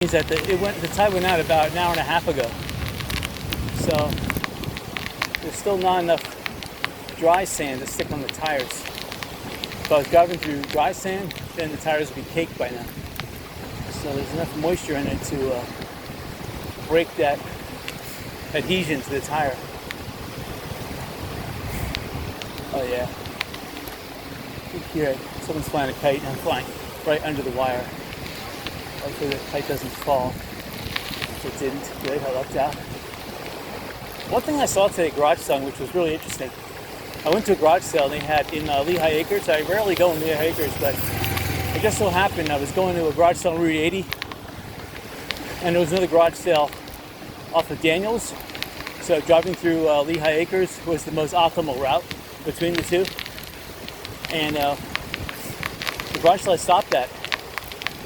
Means that the tide went out about an hour and a half ago. So there's still not enough dry sand to stick on the tires. If I was driving through dry sand, then the tires would be caked by now. So there's enough moisture in it to break that adhesion to the tire. Oh yeah. You can hear it. Someone's flying a kite and I'm flying right under the wire. Hopefully the kite doesn't fall. If it didn't, good, I lucked out. One thing I saw today at garage selling, which was really interesting. I went to a garage sale and they had in Lehigh Acres. I rarely go in Lehigh Acres, but it just so happened I was going to a garage sale on Route 80 and there was another garage sale off of Daniels. So driving through Lehigh Acres was the most optimal route between the two. And the garage sale I stopped at,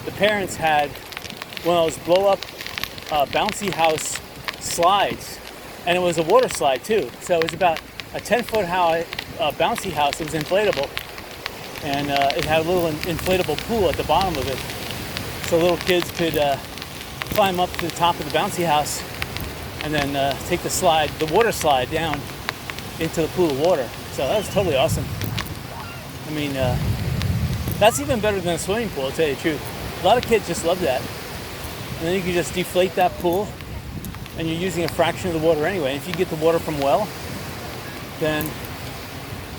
the parents had one of those blow-up bouncy house slides, and it was a water slide too. So it was about a 10-foot high bouncy house. It was inflatable, and it had a little inflatable pool at the bottom of it, so little kids could climb up to the top of the bouncy house and then take the water slide down into the pool of water. So that was totally awesome. I mean, that's even better than a swimming pool, to tell you the truth. A lot of kids just love that. And then you can just deflate that pool and you're using a fraction of the water anyway. If you get the water from well, then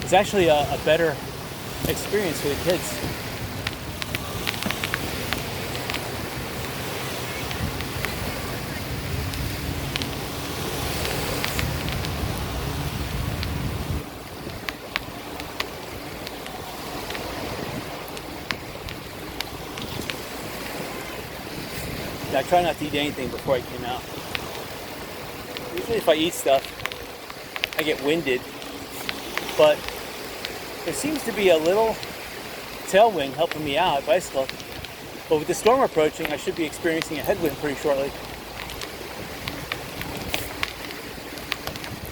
it's actually a better experience for the kids. I try not to eat anything before I came out. Usually if I eat stuff, I get winded, but there seems to be a little tailwind helping me out, bicycle. But with the storm approaching, I should be experiencing a headwind pretty shortly.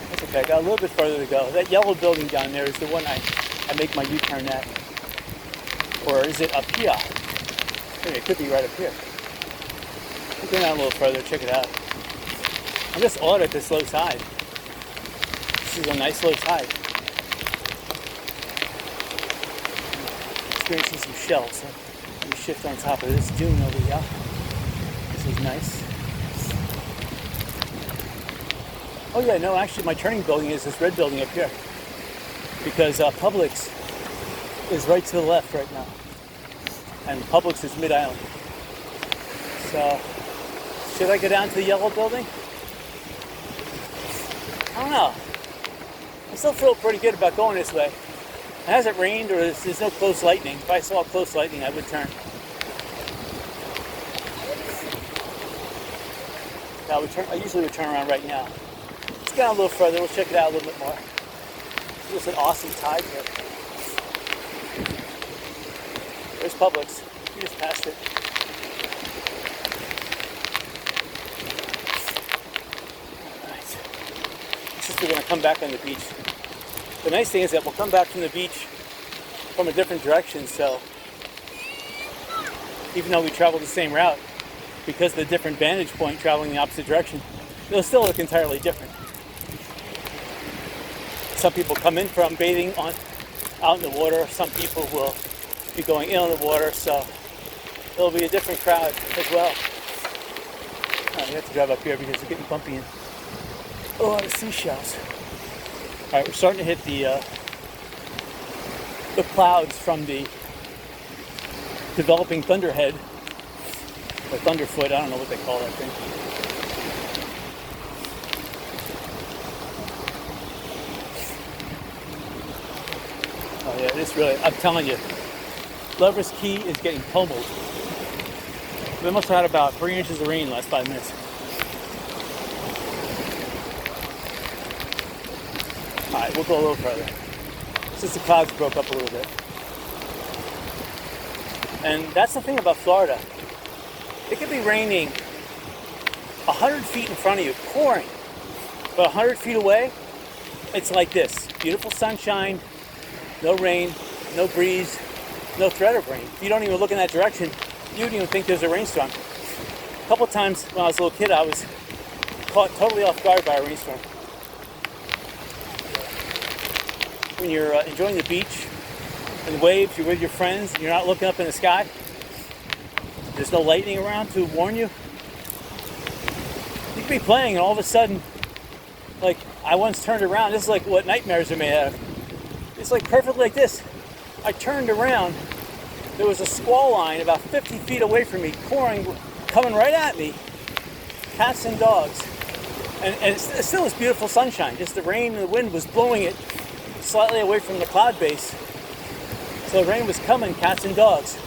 That's okay, I got a little bit further to go. That yellow building down there is the one I make my U-turn at. Or is it up here? Maybe it could be right up here. Go down a little further, check it out. I'm just awed at this low tide. This is a nice low tide. Experiencing some shells. So let me shift on top of this dune over here. This is nice. Oh yeah, no, actually my turning building is this red building up here. Because Publix is right to the left right now. And Publix is mid-island. So, should I go down to the yellow building? I don't know. I still feel pretty good about going this way. It hasn't rained or there's no close lightning. If I saw close lightning, I would turn. I usually would turn around right now. Let's go down a little further. We'll check it out a little bit more. There's an awesome tide here. There's Publix. We just passed it. We're going to come back on the beach. The nice thing is that we'll come back from the beach from a different direction, so even though we travel the same route, because of the different vantage point traveling the opposite direction, it'll still look entirely different. Some people come in from bathing out in the water, some people will be going in on the water, so it'll be a different crowd as well. You have to drive up here because it's getting bumpy in. Oh, the seashells. All right, we're starting to hit the clouds from the developing thunderhead or thunderfoot. I don't know what they call that thing. Oh yeah, this really, I'm telling you, Lover's Key is getting pummeled. We must have had about 3 inches of rain in the last 5 minutes. Alright, we'll go a little further. Since the clouds broke up a little bit. And that's the thing about Florida. It could be raining 100 feet in front of you, pouring. But 100 feet away, it's like this. Beautiful sunshine, no rain, no breeze, no threat of rain. If you don't even look in that direction, you wouldn't even think there's a rainstorm. A couple times when I was a little kid, I was caught totally off guard by a rainstorm. When you're enjoying the beach and the waves, you're with your friends, and you're not looking up in the sky. There's no lightning around to warn you. You could be playing, and all of a sudden, like I once turned around. This is like what nightmares are made out of. It's like perfect like this. I turned around. There was a squall line about 50 feet away from me, coming right at me. Cats and dogs. And it still was beautiful sunshine. Just the rain and the wind was blowing it slightly away from the cloud base. So the rain was coming, cats and dogs.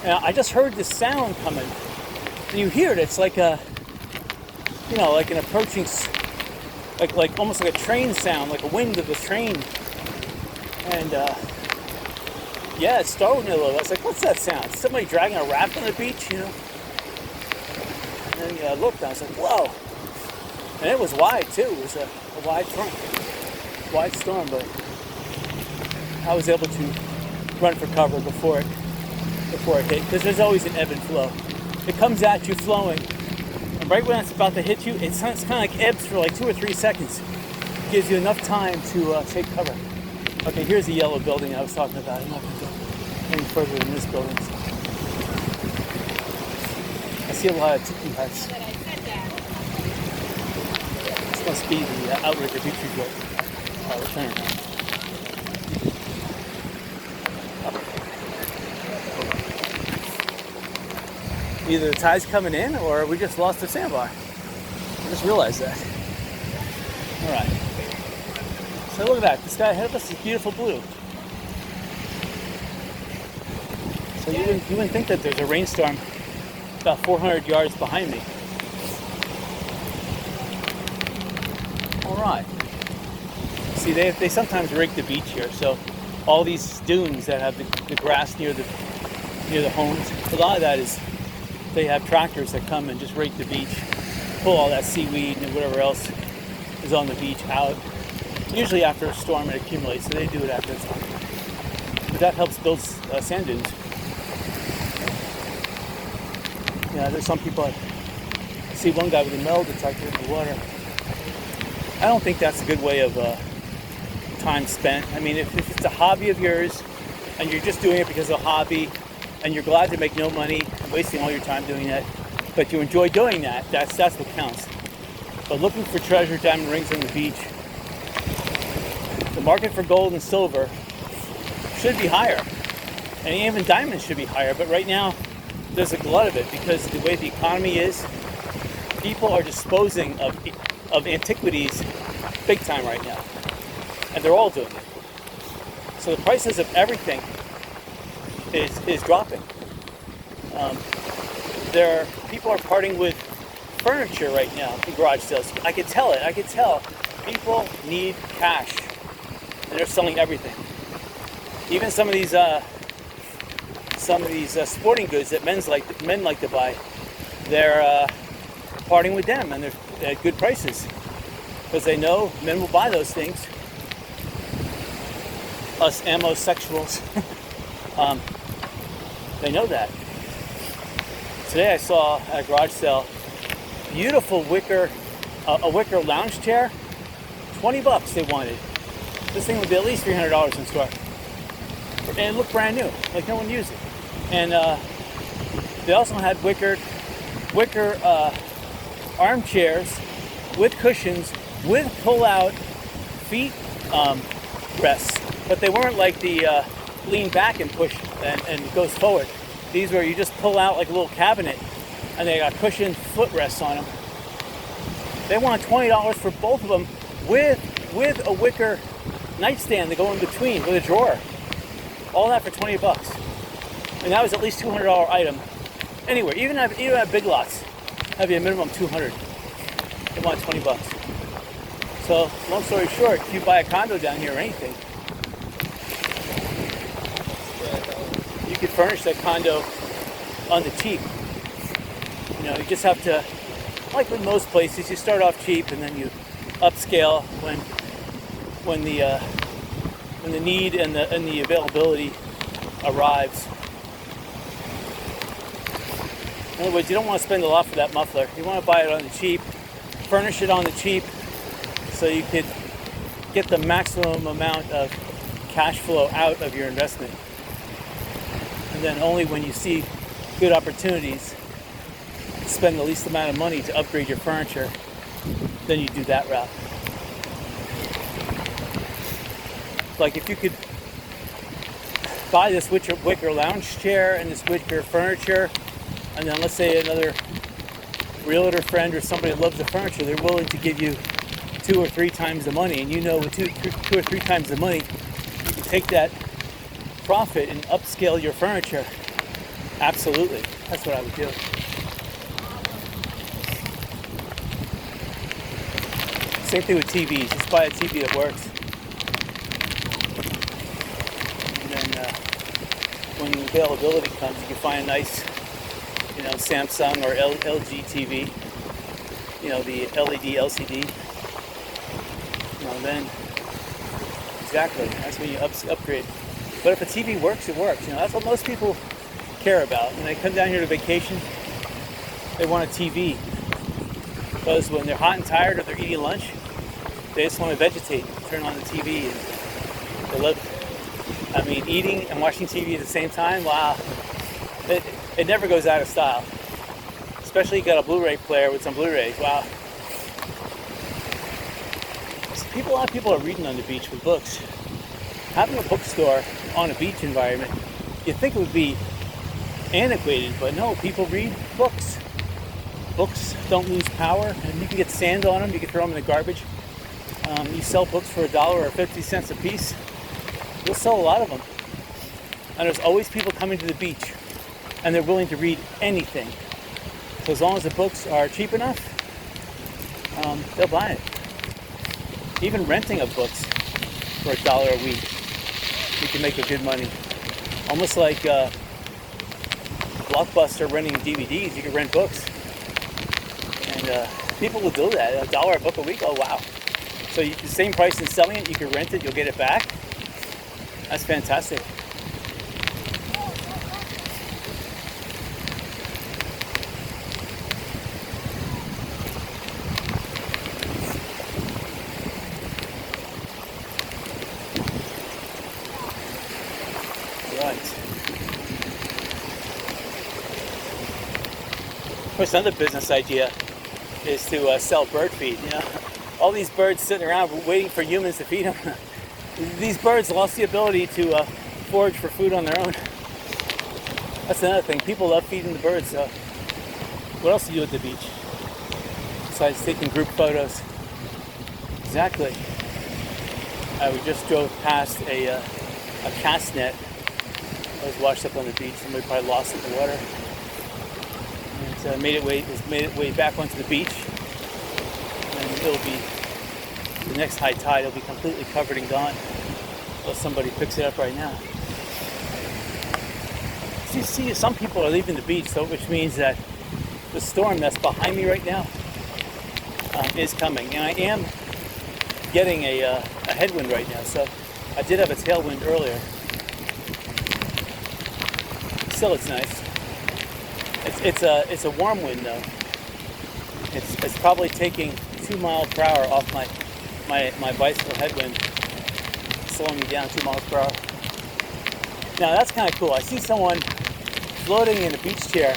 And I just heard this sound coming. And you hear it. It's like a, like an approaching, like almost like a train sound, like a wind of a train. And yeah, it startled me a little. I was like, what's that sound? Somebody dragging a raft on the beach, And then I looked, and I was like, whoa. And it was wide, too. It was a wide storm, but I was able to run for cover before it hit, because there's always an ebb and flow. It comes at you flowing, and right when it's about to hit you, it's kind of like ebbs for like 2 or 3 seconds. It gives you enough time to take cover. Okay, here's the yellow building I was talking about. I'm not going to go any further than this building. I see a lot of tiki huts. This must be the outrigger beach resort. We're turning around. Either the tide's coming in or we just lost the sandbar. I just realized that. All right. So look at that. The sky ahead of us is beautiful blue. So you wouldn't think that there's a rainstorm about 400 yards behind me. All right. See, they sometimes rig the beach here. So all these dunes that have the grass near the homes, a lot of that is they have tractors that come and just rake the beach, pull all that seaweed and whatever else is on the beach out. Usually after a storm it accumulates, so they do it after it's on. But that helps build sand dunes. Yeah, there's some people, I see one guy with a metal detector in the water. I don't think that's a good way of time spent. I mean, if it's a hobby of yours and you're just doing it because of a hobby and you're glad to make no money, wasting all your time doing that, but you enjoy doing that, that's what counts. But looking for treasure, diamond rings on the beach, the market for gold and silver should be higher. And even diamonds should be higher, but right now there's a glut of it because the way the economy is, people are disposing of antiquities big time right now. And they're all doing it. So the prices of everything is dropping. People are parting with furniture right now in garage sales. I could tell it. I could tell people need cash, and they're selling everything. Even some of these sporting goods that men like to buy, they're parting with them, and they're at good prices because they know men will buy those things. Us amosexuals, they know that. Today I saw at a garage sale, beautiful wicker lounge chair, $20 they wanted. This thing would be at least $300 in the store. And it looked brand new, like no one used it. And they also had wicker armchairs with cushions, with pull-out feet rests. But they weren't like the lean back and push and it goes forward. These were you just pull out like a little cabinet and they got cushioned footrests on them. They want $20 for both of them with a wicker nightstand to go in between with a drawer. All that for $20. And that was at least $200 item. Anyway, even at Big Lots, that'd be a minimum $200. They want $20. So, long story short, if you buy a condo down here or anything, you could furnish that condo on the cheap. You just have to, like with most places, you start off cheap and then you upscale when the need and the availability arrives. In other words, you don't want to spend a lot for that muffler. You want to buy it on the cheap, furnish it on the cheap, so you could get the maximum amount of cash flow out of your investment. And then only when you see good opportunities to spend the least amount of money to upgrade your furniture, then you do that route. Like if you could buy this wicker lounge chair and this wicker furniture, and then let's say another realtor friend or somebody that loves the furniture, they're willing to give you 2 or 3 times the money, and you know with two or three times the money, you can take that profit and upscale your furniture. Absolutely, that's what I would do. Same thing with TVs. Just buy a TV that works. And then when the availability comes, you can find a nice, Samsung or LG TV. The LED, LCD. Then exactly, that's when you upgrade. But if a TV works, it works. That's what most people care about. When they come down here to vacation, they want a TV. Because when they're hot and tired or they're eating lunch, they just want to vegetate, turn on the TV, and they love, eating and watching TV at the same time, wow, it never goes out of style. Especially you got a Blu-ray player with some Blu-rays, wow. A lot of people are reading on the beach with books. Having a bookstore on a beach environment, you'd think it would be antiquated, but no, people read books. Books don't lose power, and you can get sand on them, you can throw them in the garbage. You sell books for $1 or 50 cents a piece, you'll sell a lot of them. And there's always people coming to the beach, and they're willing to read anything. So as long as the books are cheap enough, they'll buy it. Even renting of books for $1 a week, you can make a good money. Almost like Blockbuster renting DVDs, you can rent books. And people will do that, $1 a book a week, oh wow. So the same price in selling it, you can rent it, you'll get it back. That's fantastic. Of course, another business idea is to sell bird feed. All these birds sitting around waiting for humans to feed them. These birds lost the ability to forage for food on their own. That's another thing. People love feeding the birds. So what else do you do at the beach besides taking group photos? Exactly. We just drove past a cast net. I was washed up on the beach. Somebody probably lost it in the water. And made it way back onto the beach. And it'll be, the next high tide, it'll be completely covered and gone. Unless somebody picks it up right now. So you see, some people are leaving the beach, so which means that the storm that's behind me right now is coming. And I am getting a headwind right now. So I did have a tailwind earlier. Still, it's nice. It's a warm wind though. It's probably taking 2 miles per hour off my bicycle headwind, slowing me down 2 miles per hour. Now that's kind of cool. I see someone floating in a beach chair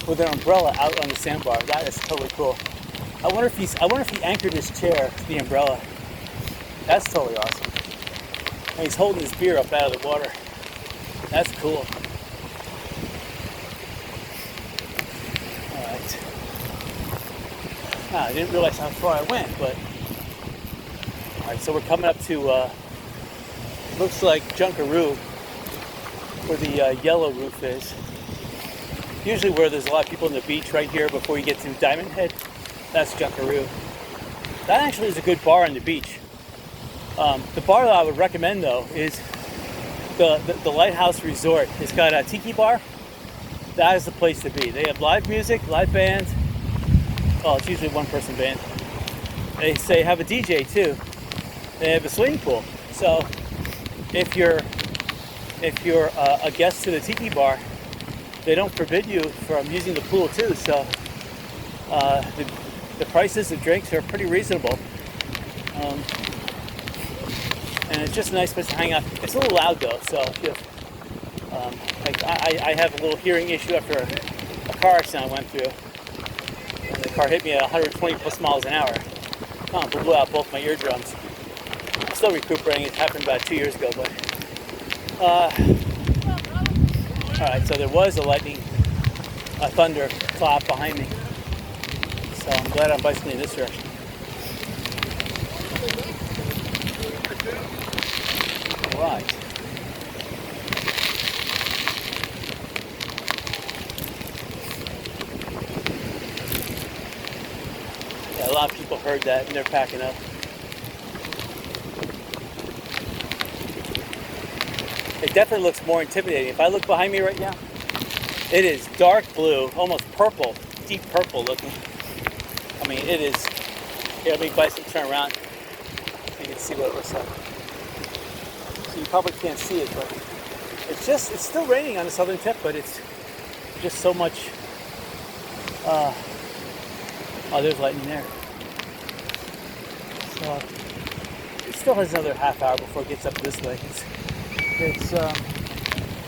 with an umbrella out on the sandbar. That is totally cool. I wonder if he anchored his chair to the umbrella. That's totally awesome. And he's holding his beer up out of the water. That's cool. I didn't realize how far I went, but alright, so we're coming up to looks like Junkaroo, where the yellow roof is. Usually where there's a lot of people on the beach right here before you get to Diamond Head, that's Junkaroo. That actually is a good bar on the beach. The bar that I would recommend though is the Lighthouse Resort. It's got a tiki bar. That is the place to be. They have live music, live bands. Oh, it's usually one person band. They have a DJ too. They have a swimming pool. So if you're a guest to the tiki bar, they don't forbid you from using the pool too. So the prices of drinks are pretty reasonable. And it's just a nice place to hang out. It's a little loud though, so if you I have a little hearing issue after a car accident I went through. And the car hit me at 120 plus miles an hour. Blew out both my eardrums. I'm still recuperating. It happened about 2 years ago, but alright, so there was a thunder clap behind me. So I'm glad I'm bicycling in this direction. Alright. Yeah, a lot of people heard that and they're packing up. It definitely looks more intimidating. If I look behind me right now, it is dark blue, almost purple, deep purple looking. I mean, it is. Here, let me bicycle turn around. You can see what it looks like. So you probably can't see it, but it's still raining on the southern tip, but it's just so much. Oh, there's lightning there. So it still has another half hour before it gets up this way.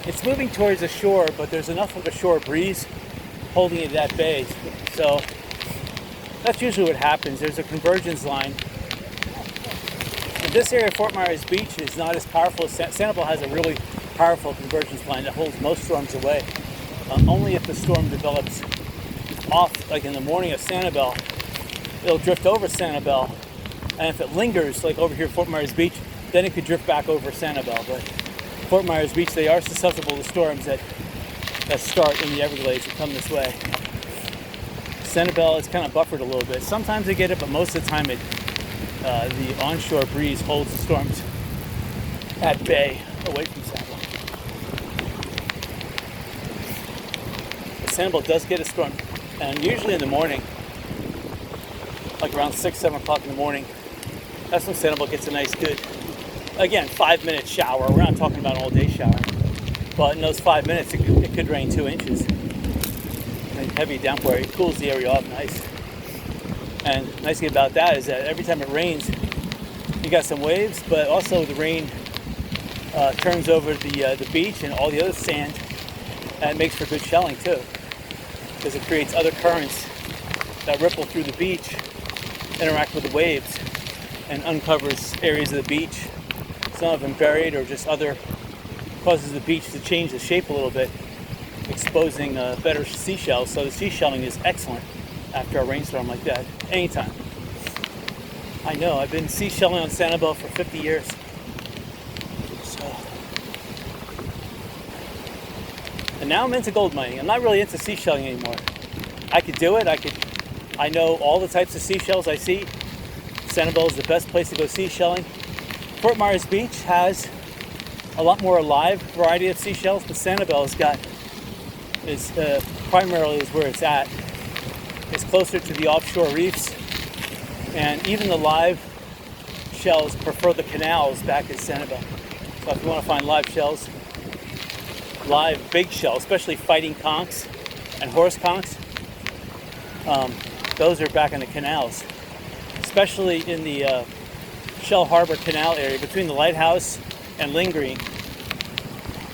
It's moving towards the shore, but there's enough of a shore breeze holding it at bay. So that's usually what happens. There's a convergence line. In this area of Fort Myers Beach is not as powerful as Sanibel has a really powerful convergence line that holds most storms away. Only if the storm develops off, like in the morning of Sanibel, it'll drift over Sanibel. And if it lingers, like over here at Fort Myers Beach, then it could drift back over Sanibel. But Fort Myers Beach, they are susceptible to storms that start in the Everglades and come this way. Sanibel is kind of buffered a little bit. Sometimes they get it, but most of the time the onshore breeze holds the storms at bay away from Sanibel. But Sanibel does get a storm, and usually in the morning, like around 6, 7 o'clock in the morning, that's when Sanibel gets a nice good, again, 5-minute shower. We're not talking about an all-day shower. But in those 5 minutes, it could rain 2 inches. And heavy downpour, it cools the area off nice. And the nice thing about that is that every time it rains, you got some waves, but also the rain turns over the beach and all the other sand, and it makes for good shelling too. Because it creates other currents that ripple through the beach, interact with the waves, and uncovers areas of the beach. Some of them buried or just other, causes the beach to change the shape a little bit, exposing better seashells. So the seashelling is excellent after a rainstorm like that, anytime. I know, I've been seashelling on Sanibel for 50 years. So. And now I'm into gold mining. I'm not really into seashelling anymore. I could do it, I know all the types of seashells I see. Sanibel is the best place to go seashelling. Fort Myers Beach has a lot more live variety of seashells, but Sanibel primarily is where it's at. It's closer to the offshore reefs, and even the live shells prefer the canals back at Sanibel. So if you want to find live shells, live big shells, especially fighting conchs and horse conchs, those are back in the canals, especially in the Shell Harbor Canal area between the lighthouse and Lingering.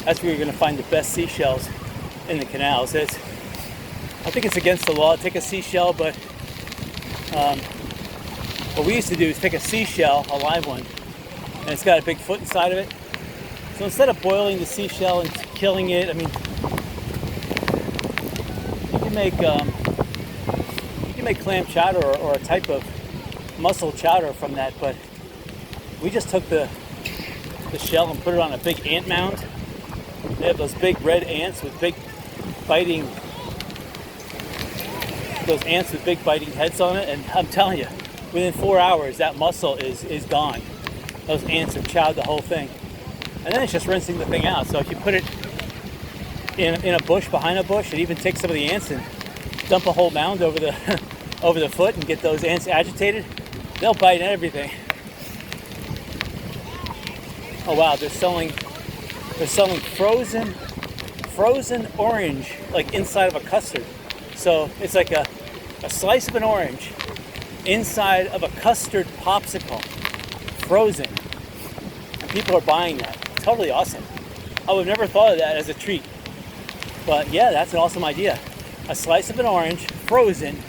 That's where you're going to find the best seashells in the canals. I think it's against the law to take a seashell, but what we used to do is take a seashell, a live one, and it's got a big foot inside of it. So instead of boiling the seashell and killing it, I mean, you can make clam chowder or a type of mussel chowder from that, but we just took the shell and put it on a big ant mound. They have those big red ants with big biting heads on it, and I'm telling you, within 4 hours that mussel is gone. Those ants have chowed the whole thing. And then it's just rinsing the thing out. So if you put it in a bush, behind a bush, and even take some of the ants and dump a whole mound over the over the foot and get those ants agitated, they'll bite everything. Oh wow, they're selling frozen frozen orange, like inside of a custard. So it's like a slice of an orange inside of a custard popsicle, frozen. And people are buying that. Totally awesome. I would have never thought of that as a treat. But yeah, that's an awesome idea. A slice of an orange, frozen,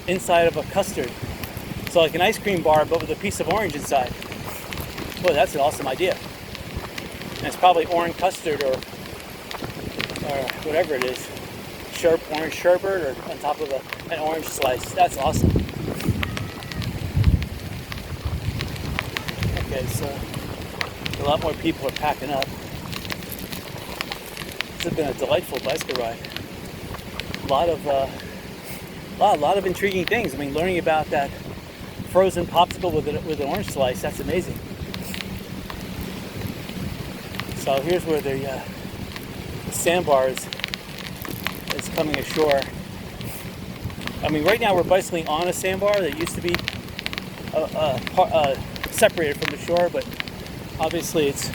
inside of a custard. So like an ice cream bar, but with a piece of orange inside. Boy, that's an awesome idea. And it's probably orange custard or whatever it is. Orange sherbet or on top of an orange slice. That's awesome. Okay, so a lot more people are packing up. This has been a delightful bicycle ride. A lot of intriguing things. I mean, learning about that frozen popsicle with an orange slice, that's amazing. So here's where the sandbar is coming ashore. I mean, right now we're bicycling on a sandbar that used to be separated from the shore, but obviously it's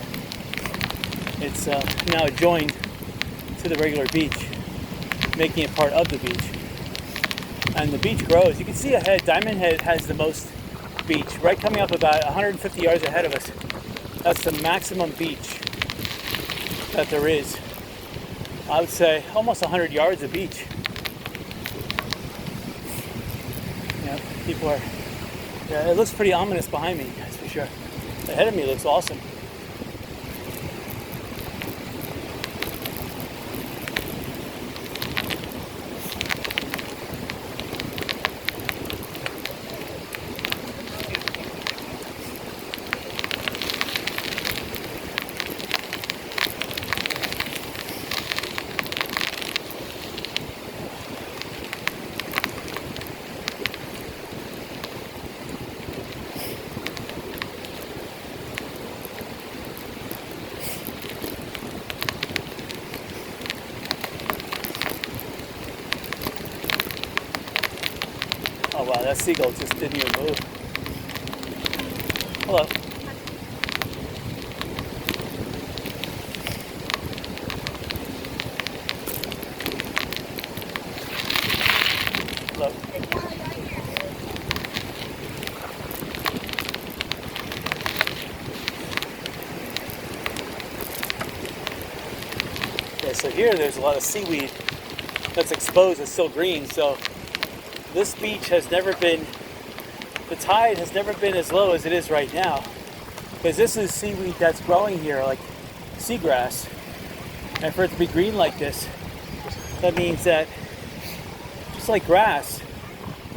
now joined to the regular beach, making it part of the beach. And the beach grows. You can see ahead, Diamond Head has the most beach, right coming up about 150 yards ahead of us. That's the maximum beach that there is. I would say almost 100 yards of beach. Yeah, people are, yeah, it looks pretty ominous behind me, that's for sure. Ahead of me looks awesome. Oh wow, that seagull just didn't even move. Hello. Hello. Okay, so here there's a lot of seaweed that's exposed, it's still green, so this beach has never been, the tide has never been as low as it is right now, because this is seaweed that's growing here, like seagrass. And for it to be green like this, that means that, just like grass,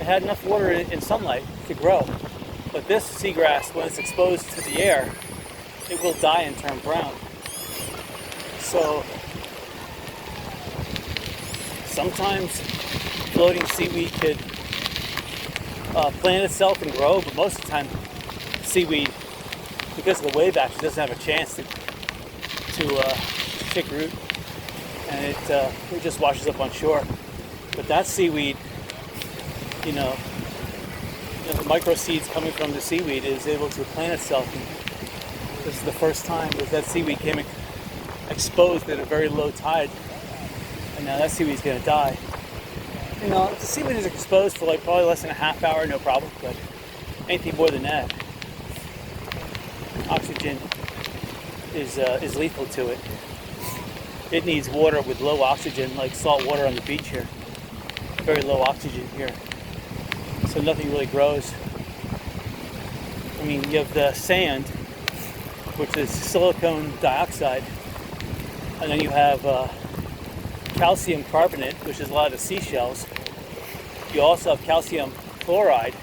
it had enough water and sunlight to grow. But this seagrass, when it's exposed to the air, it will die and turn brown. So, sometimes floating seaweed could plant itself and grow, but most of the time seaweed, because of the wave action, doesn't have a chance to take root, and it just washes up on shore. But that seaweed, the micro seeds coming from the seaweed is able to plant itself. And this is the first time that seaweed came exposed at a very low tide, and now that seaweed's going to die. If the seaweed is exposed for probably less than a half hour, no problem, but anything more than that, oxygen is lethal to it. It needs water with low oxygen, like salt water on the beach here. Very low oxygen here. So nothing really grows. I mean, you have the sand, which is silicon dioxide, and then you have calcium carbonate, which is a lot of the seashells. You also have calcium chloride,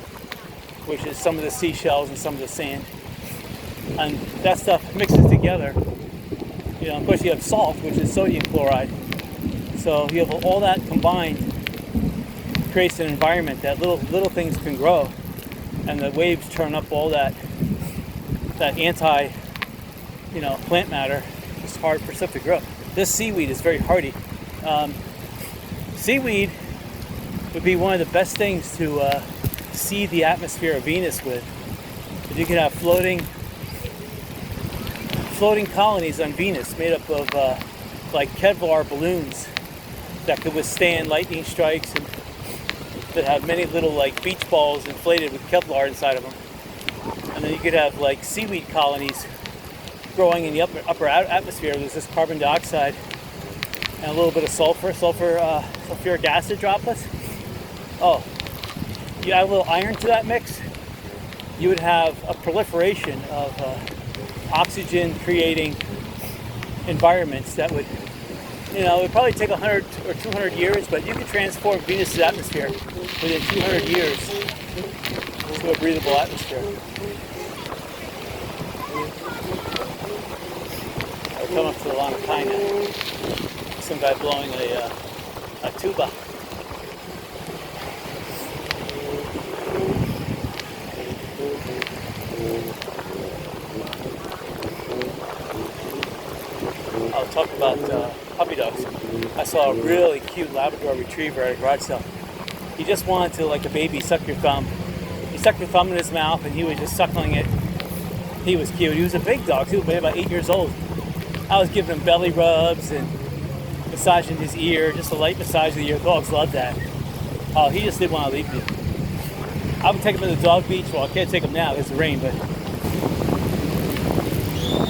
which is some of the seashells and some of the sand. And that stuff mixes together. Of course you have salt, which is sodium chloride. So you have all that combined, creates an environment that little things can grow, and the waves turn up all that anti, plant matter. It's hard for stuff to grow. This seaweed is very hardy. Seaweed would be one of the best things to seed the atmosphere of Venus with. If you could have floating colonies on Venus made up of have like Kevlar balloons that could withstand lightning strikes, and that have many little like beach balls inflated with Kevlar inside of them. And then you could have like seaweed colonies growing in the upper atmosphere. There's this carbon dioxide and a little bit of sulfuric acid droplets. Oh, you add a little iron to that mix, you would have a proliferation of oxygen creating environments that would, it would probably take 100 or 200 years, but you could transform Venus's atmosphere within 200 years to a breathable atmosphere. I come up to the lawn of pine now. Some guy blowing a tuba. I'll talk about puppy dogs. I saw a really cute Labrador retriever at a garage sale. He just wanted to, like a baby, suck your thumb. He stuck your thumb in his mouth and he was just suckling it. He was cute. He was a big dog too, but about 8 years old. I was giving him belly rubs and massaging his ear, just a light massage of the ear. Dogs love that. Oh, he just didn't want to leave me. I would take him to the dog beach. Well, I can't take him now because of the rain, but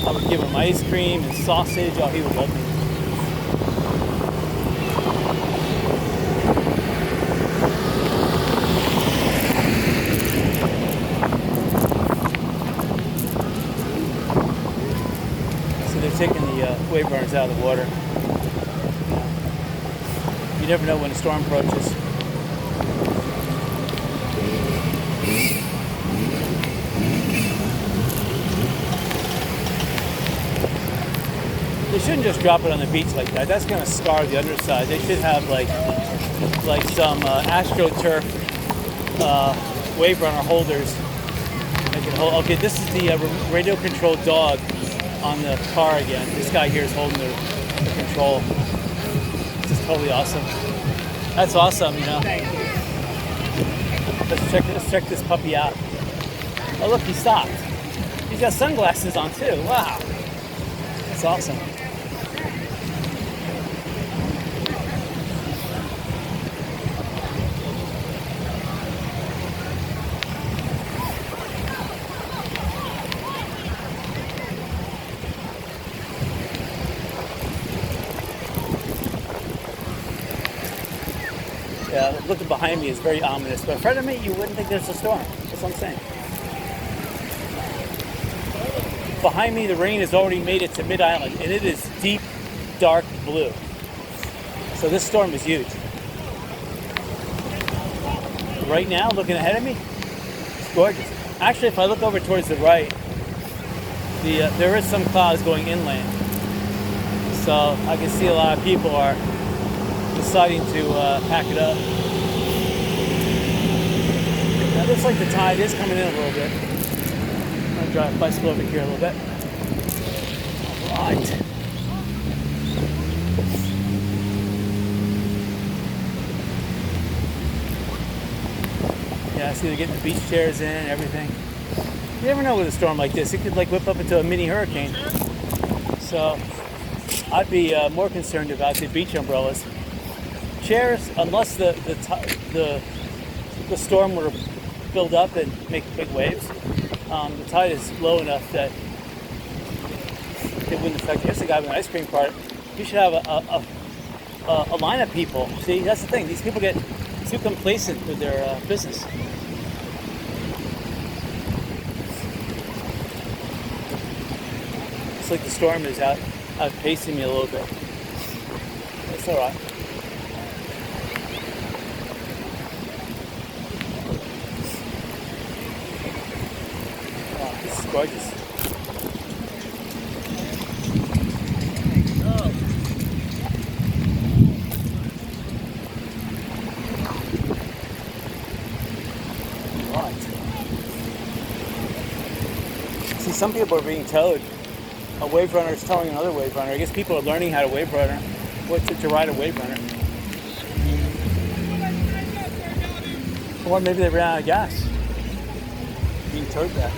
I would give him ice cream and sausage. Oh, he would love me. So they're taking the wave runners out of the water. You never know when a storm approaches. They shouldn't just drop it on the beach like that. That's going to scar the underside. They should have like some AstroTurf wave runner holders. They can hold. Okay, this is the radio controlled dog on the car again. This guy here is holding the control. This is totally awesome. That's awesome, Thank you. Let's check this puppy out. Oh look, he stopped. He's got sunglasses on too. Wow. That's awesome. Yeah, looking behind me is very ominous, but in front of me, you wouldn't think there's a storm. That's what I'm saying. Behind me, the rain has already made it to mid-island, and it is deep, dark blue. So this storm is huge. Right now, looking ahead of me, it's gorgeous. Actually, if I look over towards the right, there is some clouds going inland. So I can see a lot of people are deciding to pack it up. Now it looks like the tide is coming in a little bit. I'm going to drive a bicycle over here a little bit. Right. Yeah, I see they're getting the beach chairs in and everything. You never know with a storm like this. It could like whip up into a mini hurricane. So I'd be more concerned about the beach umbrellas. Chairs, unless the storm were to build up and make big waves, the tide is low enough that it wouldn't affect. Here's a guy with an ice cream cart. You should have a line of people. See, that's the thing. These people get too complacent with their business. It's like the storm is outpacing me a little bit. That's all right. This is gorgeous. Right. See, some people are being towed. A wave runner is towing another wave runner. I guess people are learning how to wave runner, to ride a wave runner. Or maybe they ran out of gas. Being towed back.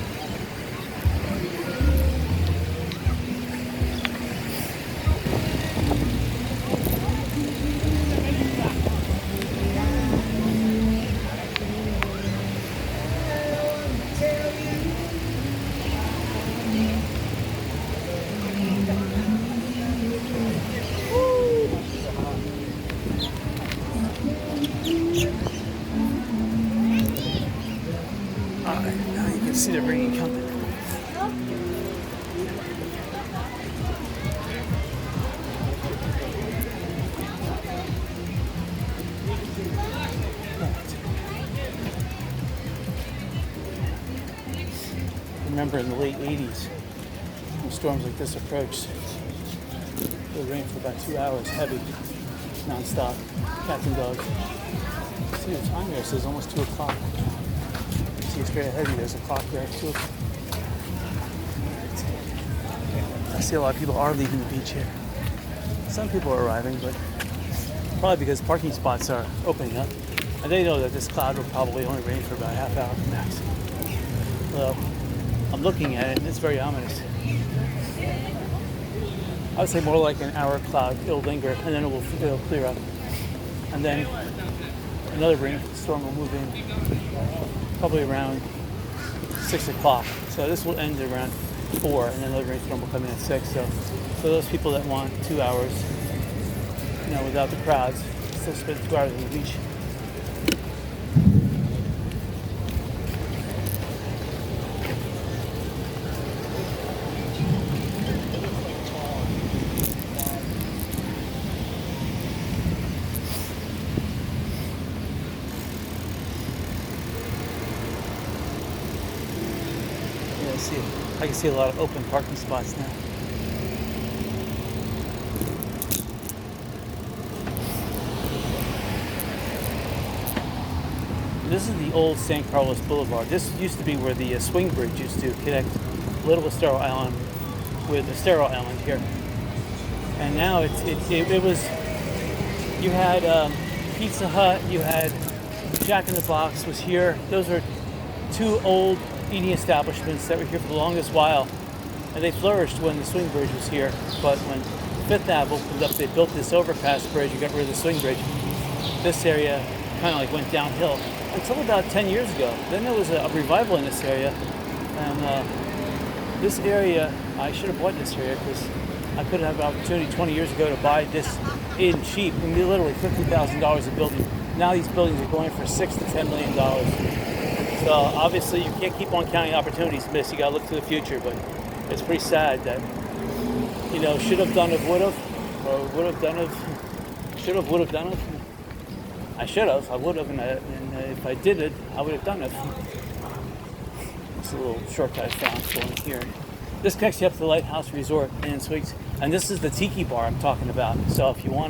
See the rain coming. I remember in the late 80s, when storms like this approached, it would rain for about 2 hours, heavy, non-stop, cats and dogs. See the time here, it says almost 2 o'clock. See, it's very heavy, there's a clock there, 2 o'clock. I see a lot of people are leaving the beach here. Some people are arriving, but probably because parking spots are opening up. And they know that this cloud will probably only rain for about a half hour max. So I'm looking at it and it's very ominous. I would say more like an hour cloud. It'll linger and then it'll clear up. And then another rainstorm will move in probably around 6 o'clock. So this will end around 4 and then another rainstorm will come in at 6. So for those people that want 2 hours, without the crowds, still spend 2 hours on the beach. I can see a lot of open parking spots now. This is the old San Carlos Boulevard. This used to be where the swing bridge used to connect Little Estero Island with Estero Island here. And now it was, you had Pizza Hut, you had Jack in the Box was here. Those are two old eating establishments that were here for the longest while, and they flourished when the swing bridge was here. But when Fifth Ave opened up, they built this overpass bridge and got rid of the swing bridge. This area kind of like went downhill until about 10 years ago. Then there was a revival in this area, and this area, I should have bought this area because I could have had an opportunity 20 years ago to buy this in cheap. I mean, literally $50,000 a building. Now these buildings are going for $6 to $10 million. So obviously you can't keep on counting opportunities missed. You got to look to the future, but it's pretty sad that, should have done of, would have, or would have done of, should have, would have done of. I should have, I would have, and if I did it, I would have done it. It's a little shortcut I found going here. This connects you up to the Lighthouse Resort and Suites, and this is the Tiki Bar I'm talking about. So if you want